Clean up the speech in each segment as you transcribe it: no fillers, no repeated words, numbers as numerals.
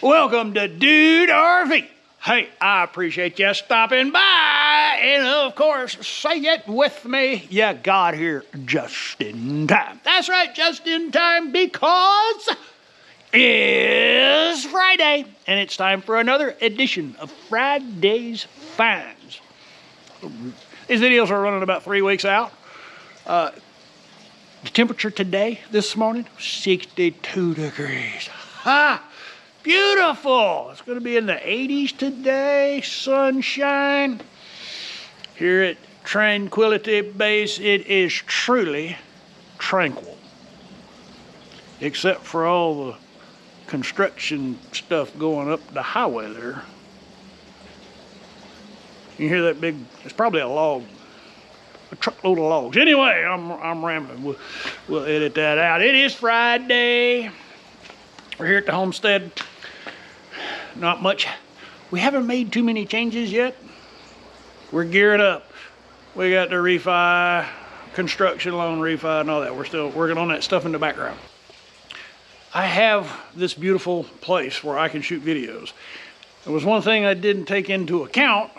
Welcome to Dude RV. Hey, I appreciate you stopping by. And of course, say it with me, you got here just in time. That's right, just in time, because it's Friday. And it's time for another edition of Friday's Finds. These videos are running about 3 weeks out. The temperature today, this morning, 62 degrees. Ha! Beautiful. It's going to be in the 80s today. Sunshine. Here at Tranquility Base, it is truly tranquil. Except for all the construction stuff going up the highway there. You hear that big, it's probably a log, a truckload of logs. Anyway, I'm rambling. We'll edit that out. It is Friday. We're here at the homestead. Not much. We haven't made too many changes yet. We're gearing up. We got the refi, construction loan refi and all that. We're still working on that stuff in the background. I have this beautiful place where I can shoot videos. There was one thing I didn't take into account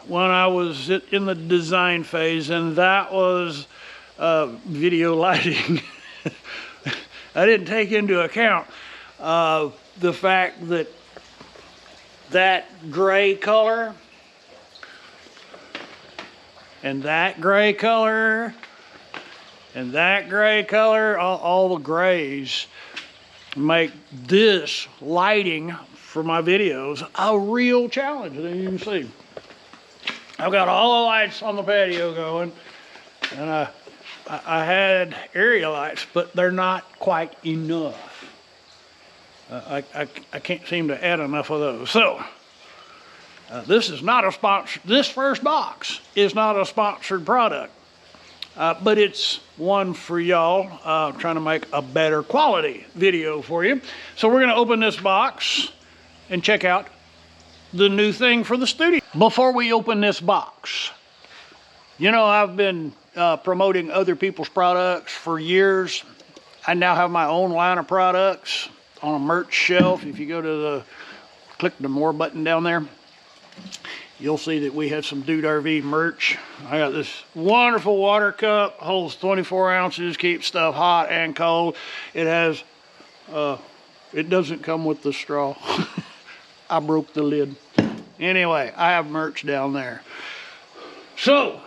when I was in the design phase, and that was video lighting. I didn't take into account the fact that that gray color and that gray color and that gray color, all the grays make this lighting for my videos a real challenge. And you can see I've got all the lights on the patio going, and I had area lights, but they're not quite enough. I can't seem to add enough of those. So this is not a sponsor. This first box is not a sponsored product, but it's one for y'all trying to make a better quality video for you. So we're going to open this box and check out the new thing for the studio. Before we open this box, you know, I've been promoting other people's products for years. I now have my own line of products on a merch shelf. If you go to click the more button down there, you'll see that we have some Dude RV merch. I got this wonderful water cup, holds 24 ounces, keeps stuff hot and cold. It has, it doesn't come with the straw. I broke the lid. Anyway, I have merch down there. So,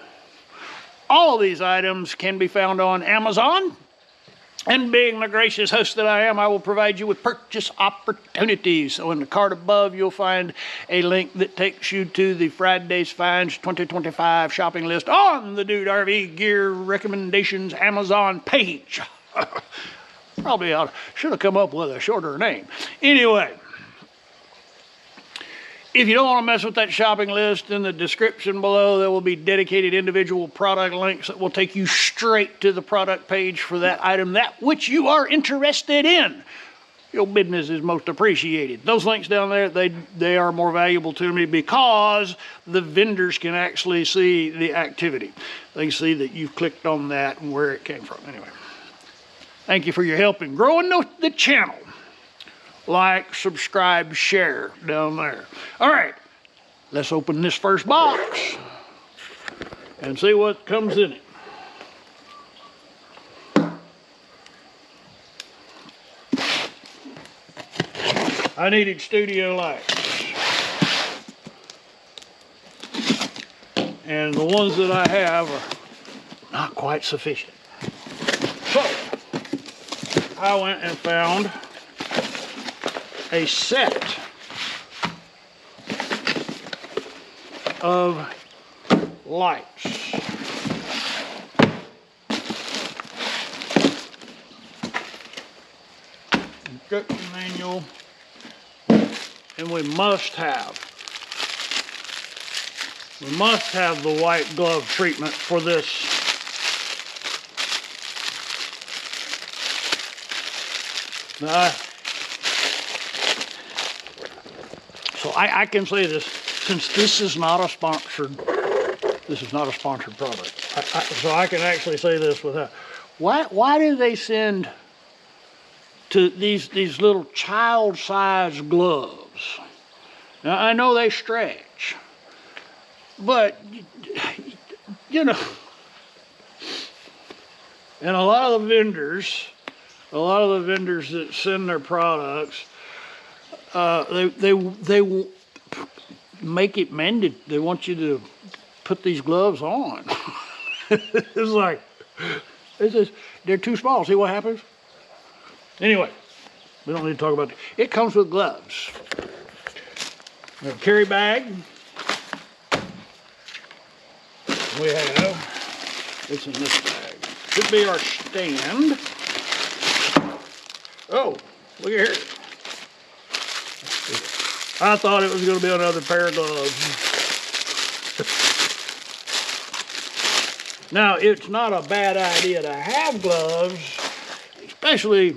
all of these items can be found on Amazon. And being the gracious host that I am, I will provide you with purchase opportunities. So in the card above, you'll find a link that takes you to the Friday's Finds 2025 shopping list on the Dude RV Gear Recommendations Amazon page. Probably should have come up with a shorter name. Anyway, if you don't want to mess with that shopping list, in the description below, there will be dedicated individual product links that will take you straight to the product page for that item, that which you are interested in. Your business is most appreciated. Those links down there, they are more valuable to me because the vendors can actually see the activity. They can see that you've clicked on that and where it came from. Anyway, thank you for your help in growing the channel. Like, subscribe, share down there. All right, let's open this first box and see what comes in it. I needed studio lights, and the ones that I have are not quite sufficient. So I went and found a set of lights. Instruction manual, and we must have the white glove treatment for this. Now, so I can say this, since this is not a sponsored product. So I can actually say this without. Why do they send to these little child-sized gloves gloves. Now, I know they stretch, but, you know, and a lot of the vendors that send their products, they make it mended. They want you to put these gloves on. It's like, they're too small. See what happens? Anyway, we don't need to talk about it. It comes with gloves. A carry bag. We have, it's in this bag. Should be our stand. Oh, look at here. I thought it was going to be another pair of gloves. Now, it's not a bad idea to have gloves, especially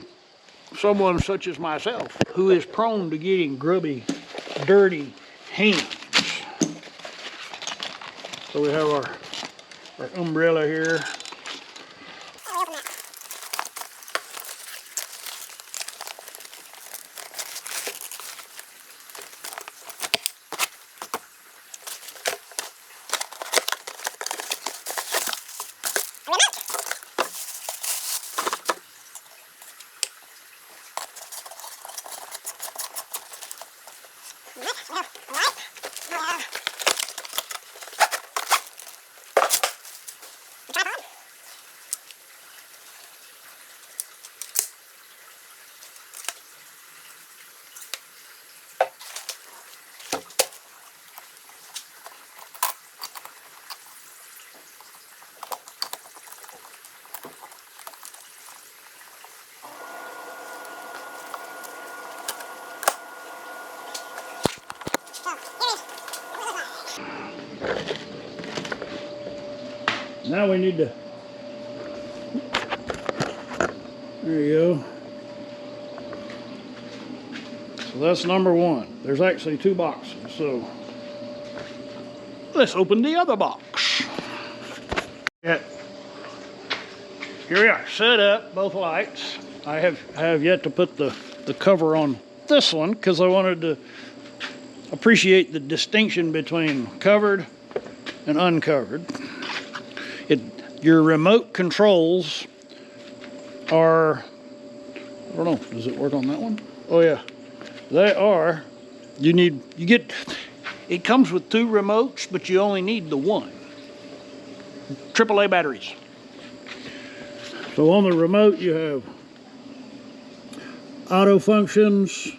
someone such as myself, who is prone to getting grubby, dirty hands. So we have our umbrella here. Now we need to, there you go. So that's number one. There's actually 2 boxes, so let's open the other box. Yeah. Here we are, set up, both lights. I have yet to put the cover on this one because I wanted to appreciate the distinction between covered and uncovered. Your remote controls are, I don't know, does it work on that one? Oh yeah, they are, it comes with 2 remotes, but you only need the one. AAA batteries. So on the remote you have auto functions,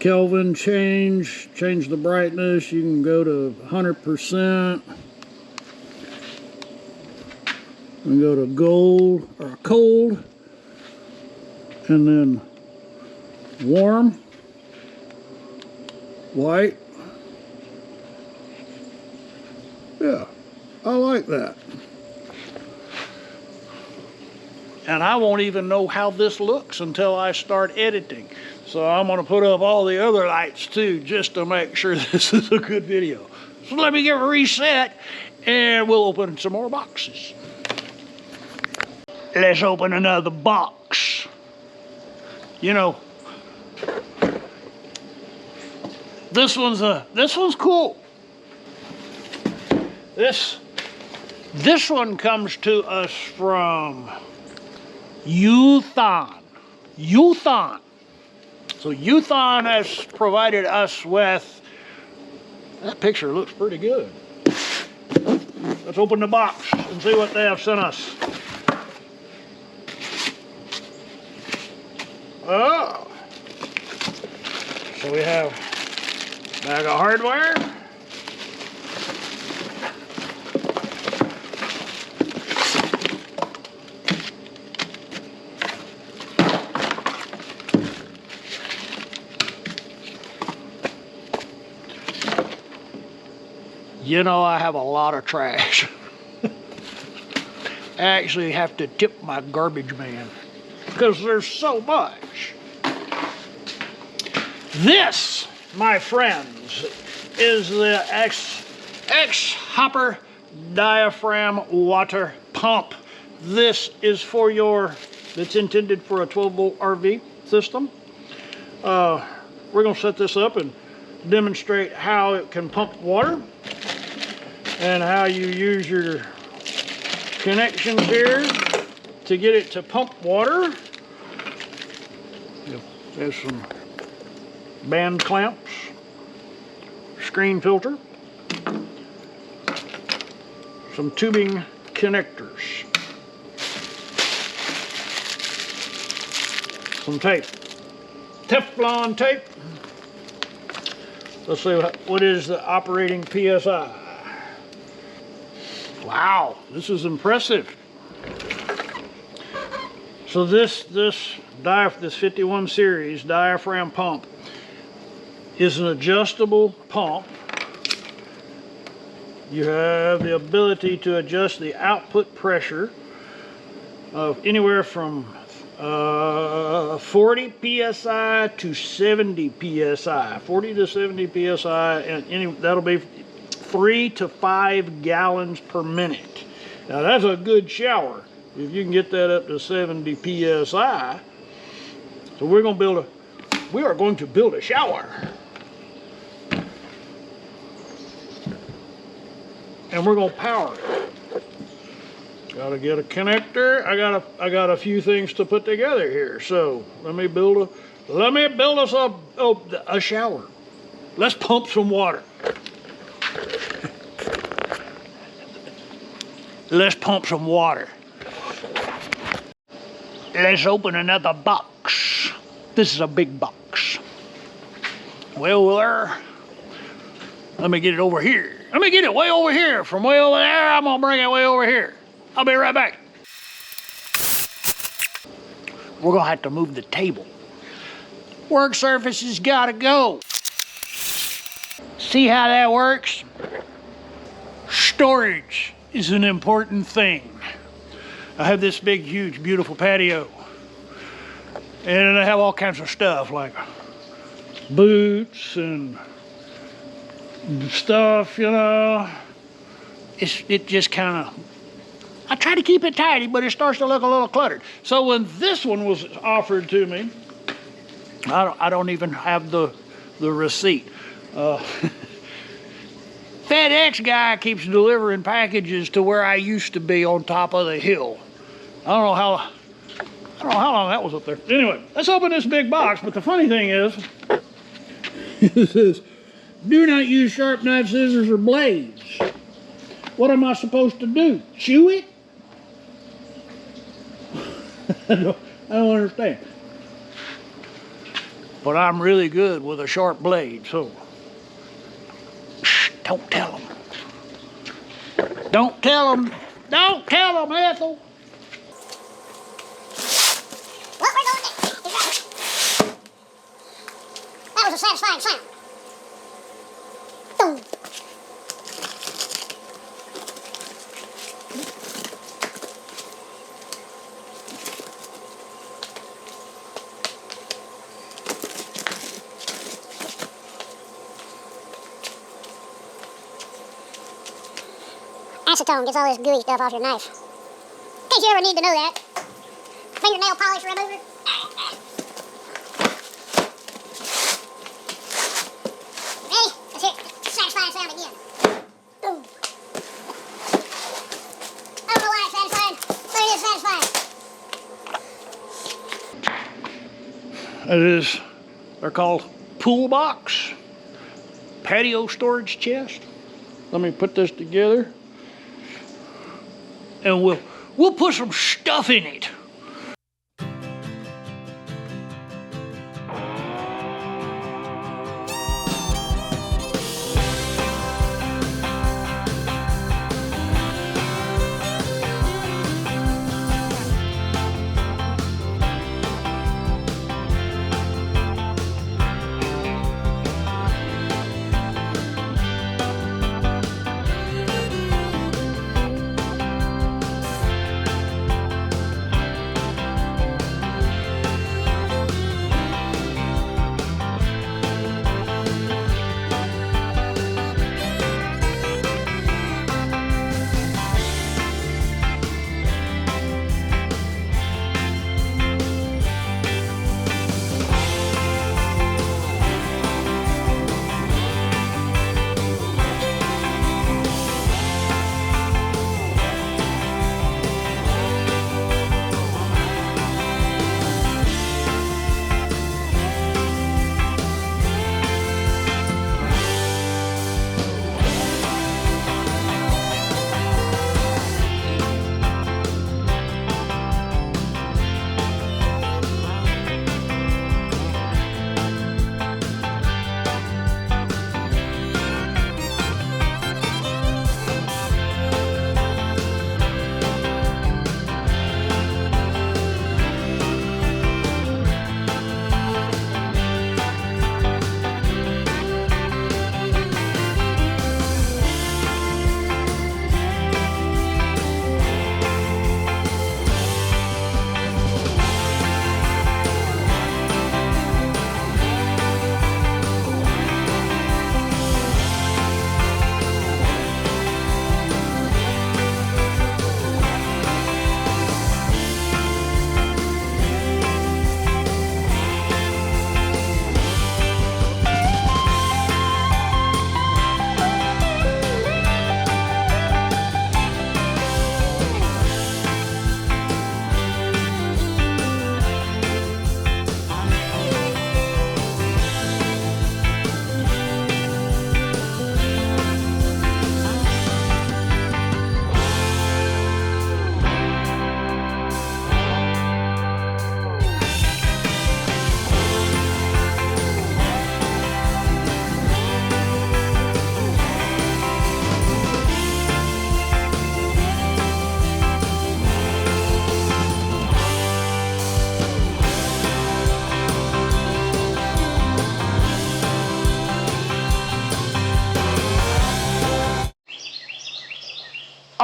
Kelvin change the brightness, you can go to 100%. We go to gold or cold, and then warm, white. Yeah, I like that. And I won't even know how this looks until I start editing. So I'm going to put up all the other lights too, just to make sure this is a good video. So let me get reset, and we'll open some more boxes. Let's open another box. You know, this one's cool. This one comes to us from Yuthan. So Yuthan has provided us with, that picture looks pretty good. Let's open the box and see what they have sent us. Oh, so we have a bag of hardware. You know, I have a lot of trash. I actually have to tip my garbage man because there's so much. This, my friends, is the Exhoper diaphragm water pump. This is for it's intended for a 12-volt RV system. we're gonna set this up and demonstrate how it can pump water and how you use your connections here to get it to pump water. There's some band clamps, screen filter, some tubing connectors, some tape, Teflon tape. Let's see what is the operating PSI. Wow, this is impressive. So this 51 series diaphragm pump is an adjustable pump. You have the ability to adjust the output pressure of anywhere from 40 psi to 70 psi. 40 to 70 psi, and that'll be 3 to 5 gallons per minute. Now that's a good shower if you can get that up to 70 psi. So we are going to build a shower, and we're going to power it. Got to get a connector. I got a few things to put together here. So let me build us a shower. Let's pump some water. Let's pump some water. Let's open another box. This is a big box. Well, let me get it over here. Let me get it way over here. From way over there, I'm gonna bring it way over here. I'll be right back. We're gonna have to move the table. Work surface has gotta go. See how that works? Storage is an important thing. I have this big, huge, beautiful patio. And I have all kinds of stuff like boots and stuff, you know. It just kind of, I try to keep it tidy, but it starts to look a little cluttered. So when this one was offered to me, I don't even have the receipt. FedEx guy keeps delivering packages to where I used to be on top of the hill. I don't know how long that was up there. Anyway, let's open this big box. But the funny thing is, it says, do not use sharp knife, scissors, or blades. What am I supposed to do? Chew it? I don't understand. But I'm really good with a sharp blade, so shh, don't tell them. Don't tell them. Don't tell them, Ethel. What we're going to do is that was a satisfying sound. Boom. Acetone gets all this gooey stuff off your knife. In case you ever need to know that. Fingernail polish remover. Ready? Let's hear it. Satisfying sound again. Boom. I don't know why it's satisfying, but it is satisfying. It is, they're called pool box, patio storage chest. Let me put this together. And we'll put some stuff in it.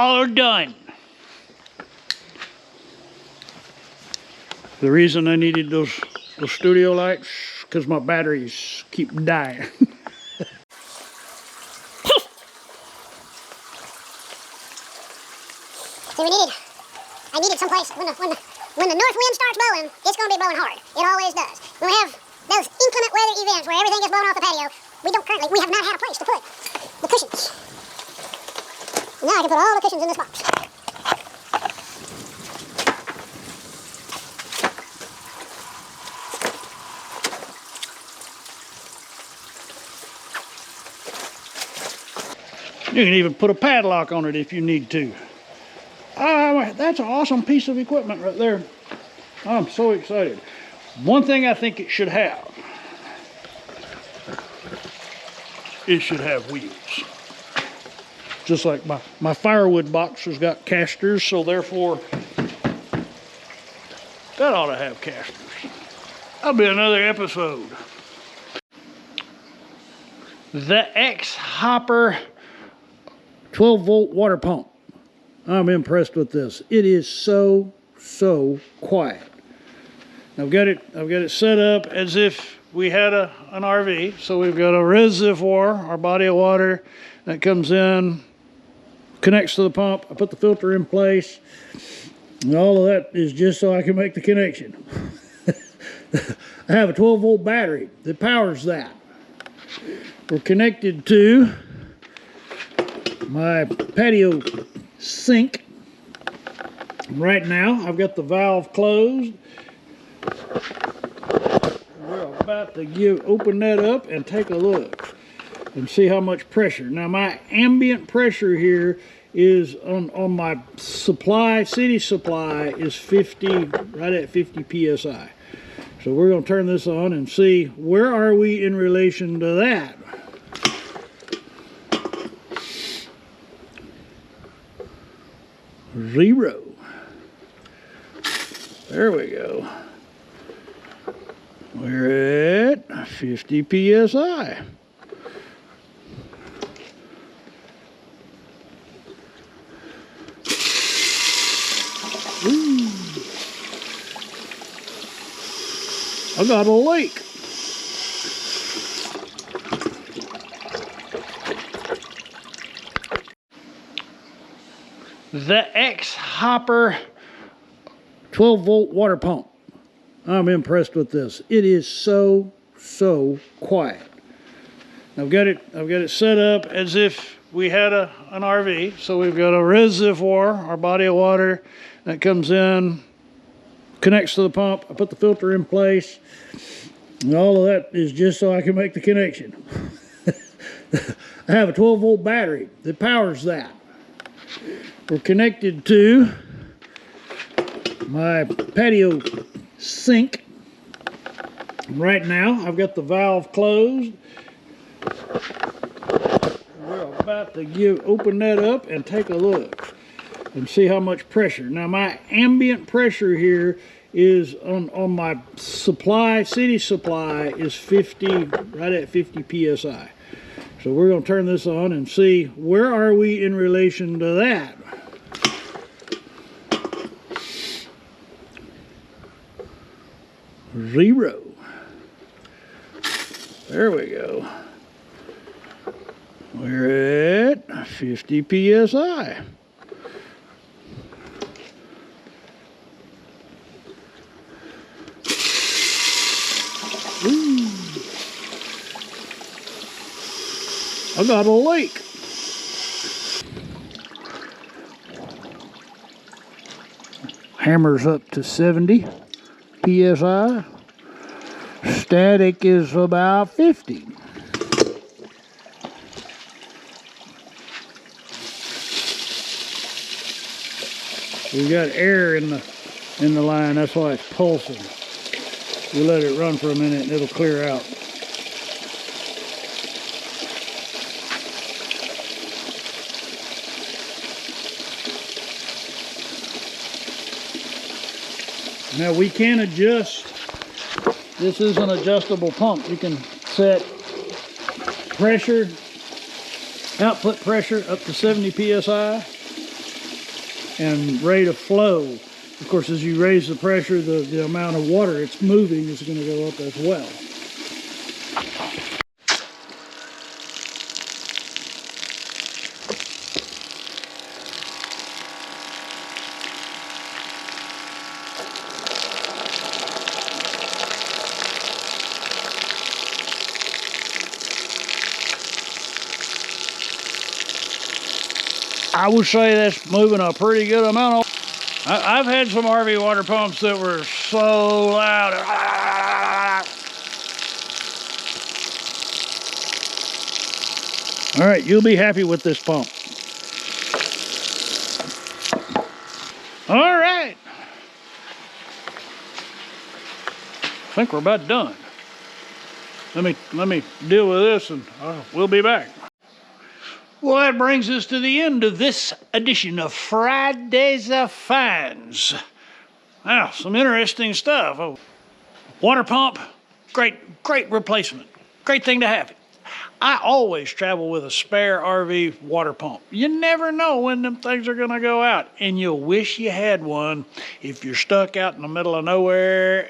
all done. The reason I needed those studio lights, because my batteries keep dying. See, I needed someplace, when the north wind starts blowing, it's going to be blowing hard. It always does. When we have those inclement weather events where everything gets blown off the patio, we have not had a place to put the cushions. Now I can put all the cushions in this box. You can even put a padlock on it if you need to. That's an awesome piece of equipment right there. I'm so excited. One thing I think it should have wheels. Just like my firewood box has got casters, so therefore that ought to have casters. That'll be another episode. The Exhoper 12-volt water pump. I'm impressed with this. It is so quiet. I've got it set up as if we had an RV. So we've got a reservoir, our body of water that comes in, connects to the pump. I put the filter in place. And all of that is just so I can make the connection. I have a 12-volt battery that powers that. We're connected to my patio sink. Right now, I've got the valve closed. We're about to open that up and take a look and see how much pressure. Now, my ambient pressure here is on my supply, city supply, is 50, right at 50 psi. So we're going to turn this on and see where are we in relation to that. Zero. There we go. We're at 50 psi. Ooh. I got a lake. The Exhoper 12-volt water pump. I'm impressed with this. It is so quiet. I've got it set up as if we had an RV. So we've got a reservoir, our body of water that comes in, connects to the pump. I put the filter in place. And all of that is just so I can make the connection. I have a 12-volt battery that powers that. We're connected to my patio sink. Right now, I've got the valve closed. We're about to open that up and take a look and see how much pressure. Now, my ambient pressure here is on my supply, city supply, is 50, right at 50 psi. So we're going to turn this on and see where are we in relation to that. Zero. There we go. We're at 50 psi. Ooh. I got a lake. Hammer's up to 70 psi. Static is about 50. We got air in the line, that's why it's pulsing. We let it run for a minute and it'll clear out. Now we can adjust. This is an adjustable pump. You can set pressure, output pressure up to 70 psi. and rate of flow. Of course, as you raise the pressure, the amount of water it's moving is going to go up as well. I would say that's moving a pretty good amount. I've had some RV water pumps that were so loud. All right, you'll be happy with this pump. All right. I think we're about done. Let me deal with this and we'll be back. Well, that brings us to the end of this edition of Fridays of Finds. Wow, some interesting stuff. Oh, water pump, great replacement. Great thing to have. I always travel with a spare RV water pump. You never know when them things are gonna go out, and you'll wish you had one if you're stuck out in the middle of nowhere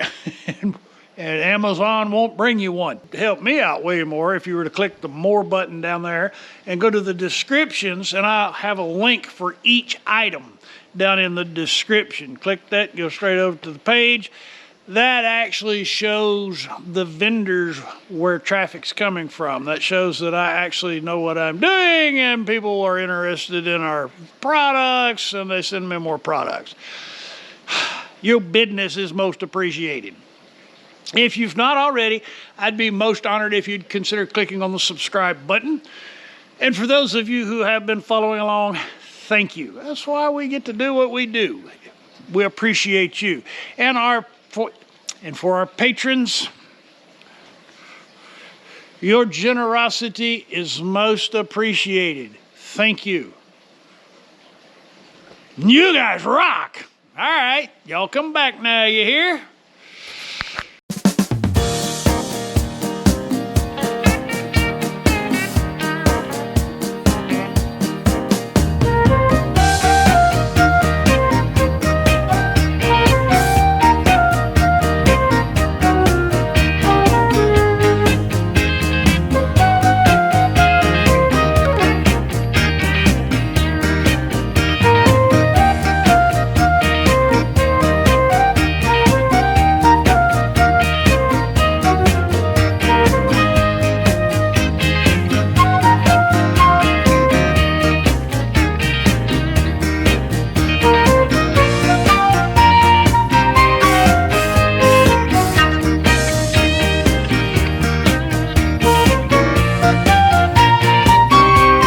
and Amazon won't bring you one. It'd help me out way more if you were to click the more button down there and go to the descriptions, and I'll have a link for each item down in the description. Click that, go straight over to the page. That actually shows the vendors where traffic's coming from. That shows that I actually know what I'm doing and people are interested in our products and they send me more products. Your business is most appreciated. If you've not already, I'd be most honored if you'd consider clicking on the subscribe button. And for those of you who have been following along, thank you. That's why we get to do what we do. We appreciate you. And for our patrons, your generosity is most appreciated. Thank you. You guys rock. All right, y'all come back now, you hear?